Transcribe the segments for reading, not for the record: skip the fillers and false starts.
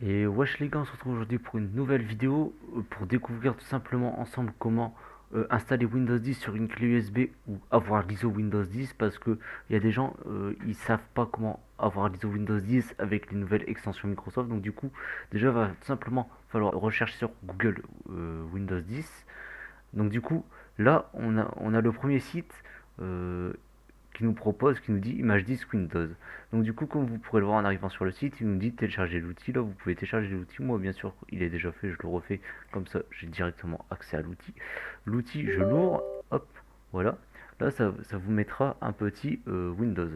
Et wesh les gars, on se retrouve aujourd'hui pour une nouvelle vidéo pour découvrir tout simplement ensemble comment installer Windows 10 sur une clé USB ou avoir l'ISO Windows 10 parce que il y a des gens ils savent pas comment avoir l'ISO Windows 10 avec les nouvelles extensions Microsoft. Donc du coup, déjà va tout simplement falloir rechercher sur Google Windows 10. Donc du coup, là on a le premier site euh, qui nous propose, qui nous dit image 10 Windows. Donc du coup, comme vous pourrez le voir en arrivant sur le site, il nous dit télécharger l'outil. Là, vous pouvez télécharger l'outil. Moi, bien sûr, il est déjà fait, je le refais. Comme ça, j'ai directement accès à l'outil. L'outil, je l'ouvre. Hop, voilà. Là, ça vous mettra un petit Windows.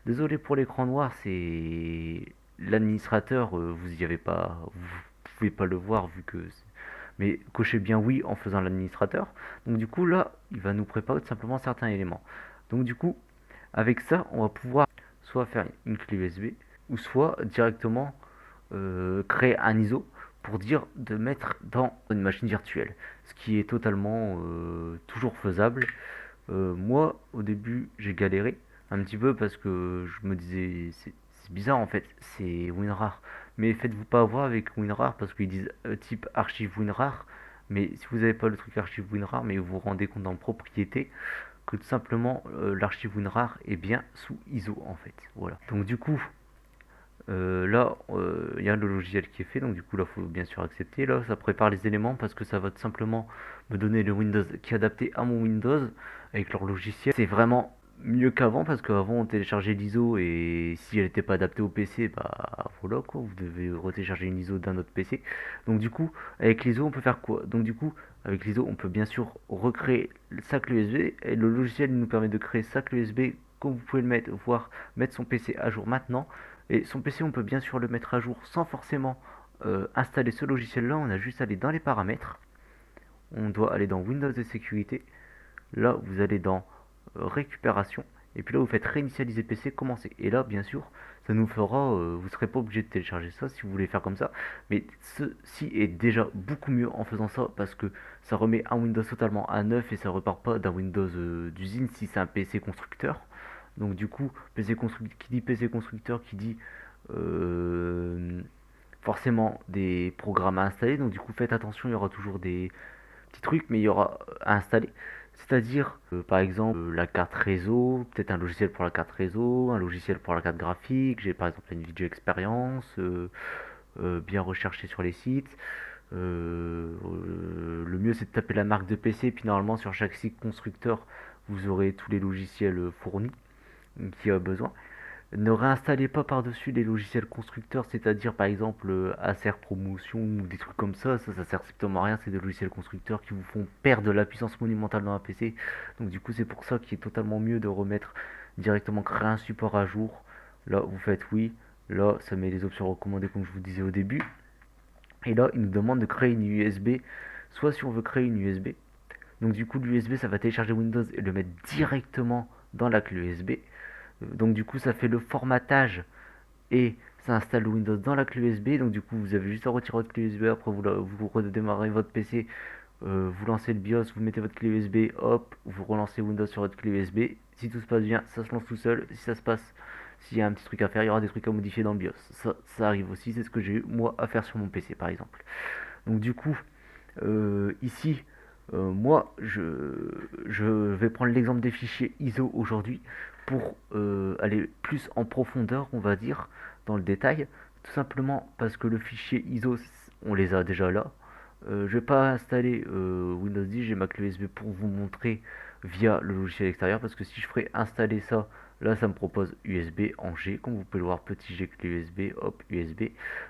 Désolé pour l'écran noir, c'est l'administrateur. Vous y avez pas, vous pouvez pas le voir vu que. Mais cochez bien oui en faisant l'administrateur. Donc du coup, là, il va nous préparer tout simplement certains éléments. Donc du coup, avec ça, on va pouvoir soit faire une clé USB ou soit directement créer un ISO pour dire de mettre dans une machine virtuelle, ce qui est totalement toujours faisable. Moi, au début, j'ai galéré un petit peu parce que je me disais c'est bizarre en fait, c'est WinRAR. Mais faites-vous pas avoir avec WinRAR parce qu'ils disent type archive WinRAR. Mais si vous n'avez pas le truc archive WinRAR, mais vous vous rendez compte en propriété, que tout simplement l'archive WinRAR est bien sous ISO en fait. Voilà. Donc du coup, là, il y a le logiciel qui est fait, donc du coup là, il faut bien sûr accepter. Là, ça prépare les éléments parce que ça va tout simplement me donner le Windows qui est adapté à mon Windows avec leur logiciel. C'est vraiment mieux qu'avant parce qu'avant on téléchargeait l'ISO et si elle n'était pas adaptée au PC, bah voilà quoi, vous devez retélécharger une ISO d'un autre PC. Donc du coup, avec l'ISO, on peut faire quoi? Donc du coup, avec l'ISO, on peut bien sûr recréer sa clé USB et le logiciel nous permet de créer sa clé USB comme vous pouvez le mettre, voire mettre son PC à jour maintenant. Et son PC, on peut bien sûr le mettre à jour sans forcément installer ce logiciel-là. On a juste à aller dans les paramètres. On doit aller dans Windows et sécurité. Là, vous allez dans récupération. Et puis là, vous faites réinitialiser PC, commencer. Et là, bien sûr, ça nous fera. Vous ne serez pas obligé de télécharger ça si vous voulez faire comme ça. Mais ceci est déjà beaucoup mieux en faisant ça parce que ça remet un Windows totalement à neuf et ça repart pas d'un Windows d'usine si c'est un PC constructeur. Donc du coup, qui dit PC constructeur, qui dit euh, forcément des programmes à installer. Donc du coup, faites attention, il y aura toujours des petits trucs, mais il y aura à installer. C'est-à-dire, par exemple, la carte réseau, peut-être un logiciel pour la carte réseau, un logiciel pour la carte graphique. J'ai par exemple une vidéo expérience, bien recherché sur les sites. Le mieux c'est de taper la marque de PC, puis normalement sur chaque site constructeur, vous aurez tous les logiciels fournis qui a besoin. Ne réinstallez pas par-dessus les logiciels constructeurs, c'est-à-dire par exemple Acer Promotion ou des trucs comme ça sert strictement à rien, c'est des logiciels constructeurs qui vous font perdre de la puissance monumentale dans un PC. Donc du coup c'est pour ça qu'il est totalement mieux de remettre directement créer un support à jour. Là vous faites oui, là ça met les options recommandées comme je vous disais au début. Et là il nous demande de créer une USB, soit si on veut créer une USB. Donc du coup l'USB ça va télécharger Windows et le mettre directement dans la clé USB. Donc du coup ça fait le formatage et ça installe Windows dans la clé USB. Donc du coup vous avez juste à retirer votre clé USB, après vous redémarrez votre PC, vous lancez le BIOS, vous mettez votre clé USB, hop, vous relancez Windows sur votre clé USB. Si tout se passe bien, ça se lance tout seul. Si ça se passe, s'il y a un petit truc à faire, il y aura des trucs à modifier dans le BIOS. Ça arrive aussi, c'est ce que j'ai eu moi à faire sur mon PC par exemple. Donc du coup, ici, moi, je vais prendre l'exemple des fichiers ISO aujourd'hui pour aller plus en profondeur, on va dire, dans le détail. Tout simplement parce que le fichier ISO, on les a déjà là. Je vais pas installer Windows 10, j'ai ma clé USB pour vous montrer via le logiciel extérieur parce que si je ferais installer ça, là ça me propose USB en G, comme vous pouvez le voir, petit G clé USB, hop, USB.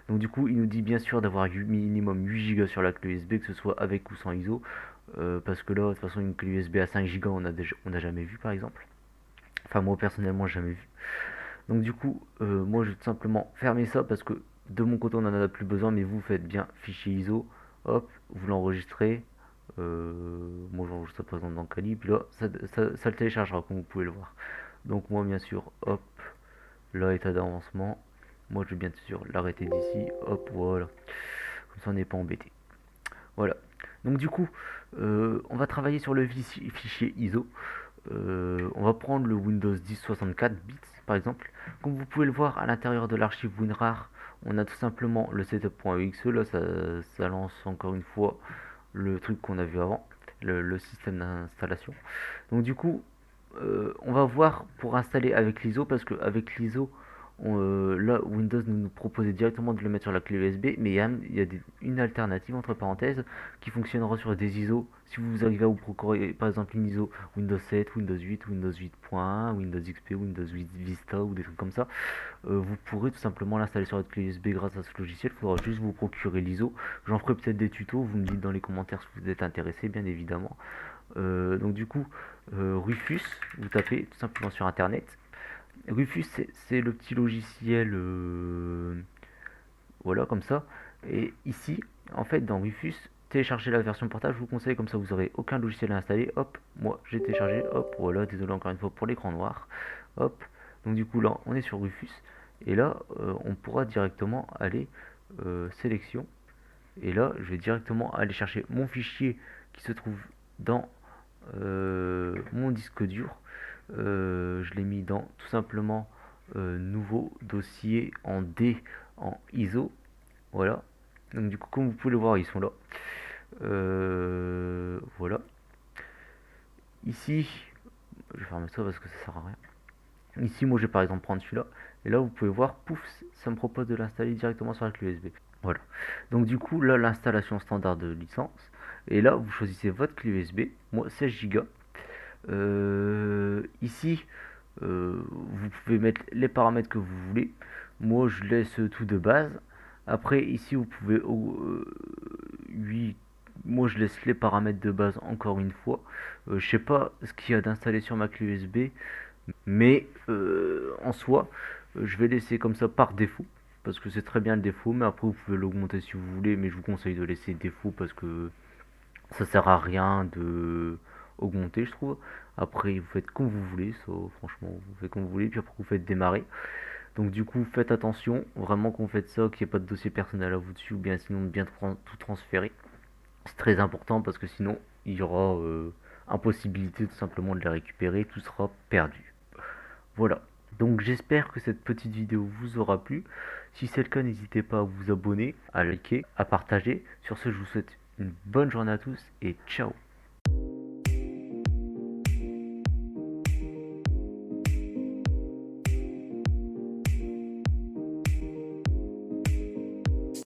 Donc du coup, il nous dit bien sûr d'avoir minimum 8 Go sur la clé USB, que ce soit avec ou sans ISO, parce que là, de toute façon, une clé USB à 5 Go, on a jamais vu par exemple. Enfin, moi personnellement, j'ai jamais vu. Donc du coup, moi, je vais tout simplement fermer ça parce que de mon côté, on en a plus besoin, mais vous faites bien fichier ISO, hop, vous l'enregistrez. Moi, j'enregistre par exemple dans Kali, puis là, ça le téléchargera, comme vous pouvez le voir. Donc moi, bien sûr, hop, là, état d'avancement. Moi, je vais bien sûr l'arrêter d'ici, hop, voilà. Comme ça, on n'est pas embêté. Voilà. Donc du coup, on va travailler sur le fichier ISO. On va prendre le Windows 10 64 bits par exemple. Comme vous pouvez le voir à l'intérieur de l'archive WinRAR, on a tout simplement le setup.exe. Là, ça lance encore une fois le truc qu'on a vu avant, le système d'installation. Donc du coup, on va voir pour installer avec l'ISO, parce qu'avec l'ISO, là Windows nous proposait directement de le mettre sur la clé USB, mais il y a une alternative entre parenthèses qui fonctionnera sur des ISO. Si vous arrivez à vous procurer par exemple une ISO Windows 7, Windows 8, Windows 8.1, Windows XP, Windows 8 Vista ou des trucs comme ça, vous pourrez tout simplement l'installer sur votre clé USB grâce à ce logiciel. Il faudra juste vous procurer l'ISO. J'en ferai peut-être des tutos, vous me dites dans les commentaires si vous êtes intéressé, bien évidemment. Donc du coup, Rufus, vous tapez tout simplement sur internet. Rufus, c'est le petit logiciel, voilà, comme ça. Et ici, en fait, dans Rufus, télécharger la version portable, je vous conseille, comme ça vous aurez aucun logiciel à installer. Hop, moi j'ai téléchargé, hop, voilà, désolé encore une fois pour l'écran noir. Hop, donc du coup là, on est sur Rufus. Et là, on pourra directement aller sélection. Et là, je vais directement aller chercher mon fichier qui se trouve dans mon disque dur. Je l'ai mis dans tout simplement nouveau dossier en D en ISO. Voilà. Donc du coup, comme vous pouvez le voir, ils sont là. Voilà. Ici, je vais fermer ça parce que ça sert à rien. Ici, moi, je vais par exemple prendre celui-là. Et là, vous pouvez voir, pouf, ça me propose de l'installer directement sur la clé USB. Voilà. Donc du coup, là, l'installation standard de licence. Et là, vous choisissez votre clé USB. Moi, 16 Go. Ici, vous pouvez mettre les paramètres que vous voulez. Moi, je laisse tout de base. Après, ici, vous pouvez... oui, moi, je laisse les paramètres de base encore une fois. Je sais pas ce qu'il y a d'installé sur ma clé USB. Mais en soi, je vais laisser comme ça par défaut. Parce que c'est très bien le défaut. Mais après, vous pouvez l'augmenter si vous voulez. Mais je vous conseille de laisser défaut parce que ça sert à rien de augmenter, je trouve. Après, vous faites comme vous voulez, ça, franchement, vous faites comme vous voulez, puis après vous faites démarrer. Donc du coup, faites attention, vraiment quand vous faites ça, qu'il n'y ait pas de dossier personnel à vous dessus, ou bien sinon bien tout transférer. C'est très important parce que sinon, il y aura impossibilité tout simplement de les récupérer, tout sera perdu. Voilà. Donc j'espère que cette petite vidéo vous aura plu. Si c'est le cas, n'hésitez pas à vous abonner, à liker, à partager. Sur ce, je vous souhaite une bonne journée à tous et ciao.